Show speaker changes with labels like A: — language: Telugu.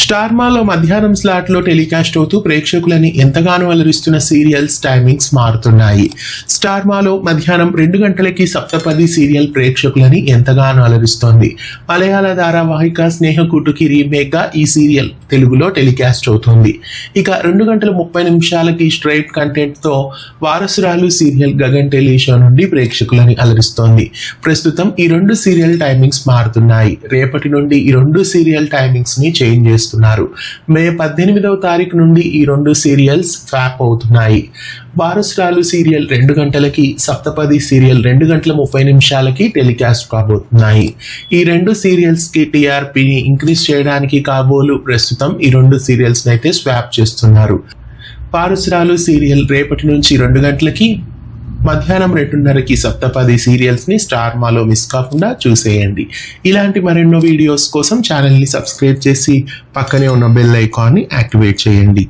A: స్టార్ మాలో మధ్యాహ్నం స్లాట్ లో టెలికాస్ట్ అవుతూ ప్రేక్షకులని ఎంతగానో అలరిస్తున్న సీరియల్స్ టైమింగ్స్ మారుతున్నాయి. స్టార్ మాలో మధ్యాహ్నం 2 గంటలకి సప్తపది సీరియల్ ప్రేక్షకులని ఎంతగానో అలరిస్తోంది. మలయాళ ధారావాహిక స్నేహకూటుకి రీమేక్ గా ఈ సీరియల్ తెలుగులో టెలికాస్ట్ అవుతుంది. ఇక 2 గంటల 30 నిమిషాలకి స్ట్రైట్ కంటెంట్ తో వారసురాలు సీరియల్ గగన్ టెలి షో నుండి ప్రేక్షకులని అలరిస్తోంది. ప్రస్తుతం ఈ 2 సీరియల్ టైమింగ్స్ మారుతున్నాయి. రేపటి నుండి ఈ 2 సీరియల్ టైమింగ్స్ ని చేంజ్ చేస్తున్నారు. మే 18వ తారీఖు నుండి ఈ 2 సీరియల్స్ ఫ్యాప్ అవుతున్నాయి. వారసురాలు సీరియల్ 2 గంటలకి, సప్తపది సీరియల్ 2 గంటల 30 నిమిషాలకి టెలికాస్ట్ కాబోతున్నాయి. ఈ 2 సీరియల్స్ కి టీఆర్పీని ఇంక్రీజ్ చేయడానికి కాబోలు ప్రస్తుతం ఈ 2 సీరియల్స్ అయితే స్వాప్ చేస్తున్నారు. వారసురాలు సీరియల్ రేపటి నుంచి 2 గంటలకి, మధ్యాహ్నం 2:30కి సప్తపది సీరియల్స్ ని స్టార్ మాలో మిస్ కాకుండా చూసేయండి. ఇలాంటి మరెన్నో వీడియోస్ కోసం ఛానల్ ని సబ్స్క్రైబ్ చేసి పక్కనే ఉన్న బెల్ ఐకాన్ ని యాక్టివేట్ చేయండి.